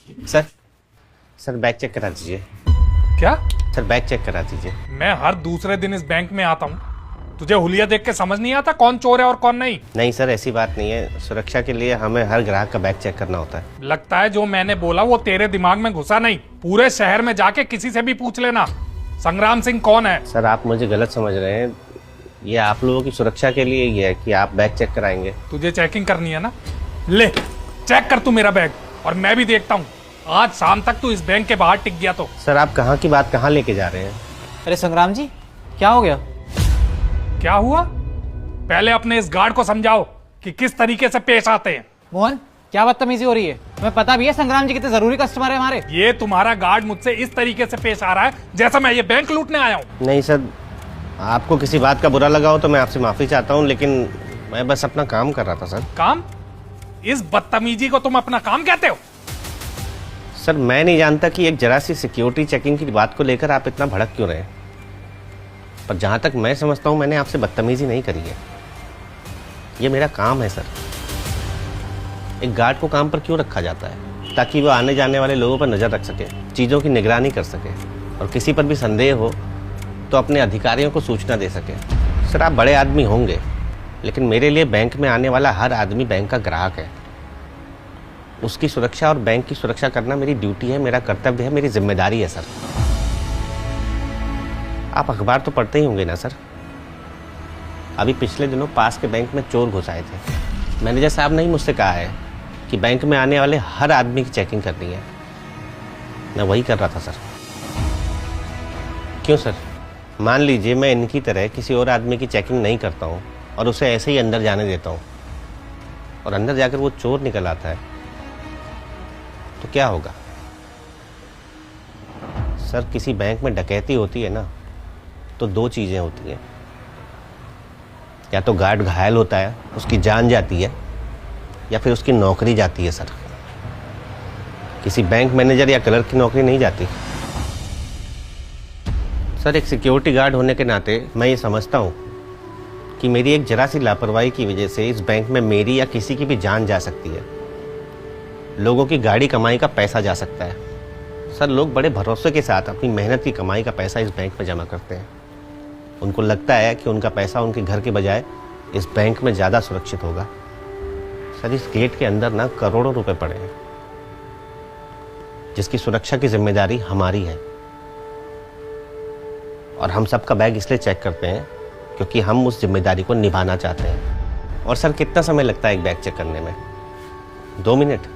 Sir sir bag check करा दीजिए। क्या? सर बैग चेक करा दीजिए। मैं हर दूसरे दिन इस बैंक में आता हूँ, तुझे हुलिया देख के समझ नहीं आता कौन चोर है और कौन नहीं? नहीं सर, ऐसी बात नहीं है। सुरक्षा के लिए हमें हर ग्राहक का बैग चेक करना होता है। लगता है जो मैंने बोला वो तेरे दिमाग में घुसा नहीं। पूरे शहर में जाके किसी से भी पूछ लेना संग्राम सिंह कौन है। सर आप मुझे गलत समझ रहे हैं। ये आप लोगों की सुरक्षा के लिए ही है कि आप बैग चेक कराएंगे। तुझे चेकिंग करनी है ना, ले चेक कर तू मेरा बैग, और मैं भी देखता हूँ आज शाम तक तू इस बैंक के बाहर टिक गया तो। सर आप कहाँ की बात कहाँ लेके जा रहे हैं? अरे संग्राम जी, क्या हो गया? क्या हुआ? पहले अपने इस गार्ड को समझाओ कि किस तरीके से पेश आते हैं। मोहन, क्या बदतमीजी हो रही है? तुम्हें पता भी है संग्राम जी कितने जरूरी कस्टमर है हमारे। ये तुम्हारा गार्ड मुझसे इस तरीके से पेश आ रहा है जैसा मैं ये बैंक लूटने आया हूँ। नहीं सर, आपको किसी बात का बुरा लगा हो तो मैं आपसे माफ़ी चाहता हूँ, लेकिन मैं बस अपना काम कर रहा था सर। काम? इस बदतमीजी को तुम अपना काम कहते हो? सर मैं नहीं जानता कि एक जरा सी सिक्योरिटी चेकिंग की बात को लेकर आप इतना भड़क क्यों रहे हैं, पर जहाँ तक मैं समझता हूँ मैंने आपसे बदतमीजी नहीं करी है। ये मेरा काम है सर। एक गार्ड को काम पर क्यों रखा जाता है? ताकि वो आने जाने वाले लोगों पर नज़र रख सके, चीज़ों की निगरानी कर सके, और किसी पर भी संदेह हो तो अपने अधिकारियों को सूचना दे सके। सर आप बड़े आदमी होंगे, लेकिन मेरे लिए बैंक में आने वाला हर आदमी बैंक का ग्राहक है। उसकी सुरक्षा और बैंक की सुरक्षा करना मेरी ड्यूटी है, मेरा कर्तव्य है, मेरी जिम्मेदारी है सर। आप अखबार तो पढ़ते ही होंगे ना सर। अभी पिछले दिनों पास के बैंक में चोर घुस आए थे। मैनेजर साहब ने ही मुझसे कहा है कि बैंक में आने वाले हर आदमी की चेकिंग करनी है। मैं वही कर रहा था सर। क्यों सर? मान लीजिए मैं इनकी तरह किसी और आदमी की चेकिंग नहीं करता हूँ और उसे ऐसे ही अंदर जाने देता हूँ, और अंदर जाकर वो चोर निकल आता है, तो क्या होगा? सर किसी बैंक में डकैती होती है ना, तो दो चीज़ें होती हैं। या तो गार्ड घायल होता है, उसकी जान जाती है, या फिर उसकी नौकरी जाती है सर। किसी बैंक मैनेजर या क्लर्क की नौकरी नहीं जाती। सर एक सिक्योरिटी गार्ड होने के नाते मैं ये समझता हूँ कि मेरी एक जरा सी लापरवाही की वजह से इस बैंक में मेरी या किसी की भी जान जा सकती है, लोगों की गाड़ी कमाई का पैसा जा सकता है। सर लोग बड़े भरोसे के साथ अपनी मेहनत की कमाई का पैसा इस बैंक में जमा करते हैं। उनको लगता है कि उनका पैसा उनके घर के बजाय इस बैंक में ज़्यादा सुरक्षित होगा। सर इस गेट के अंदर ना करोड़ों रुपए पड़े हैं, जिसकी सुरक्षा की जिम्मेदारी हमारी है। और हम सबका बैग इसलिए चेक करते हैं क्योंकि हम उस जिम्मेदारी को निभाना चाहते हैं। और सर कितना समय लगता है एक बैग चेक करने में? 2 मिनट?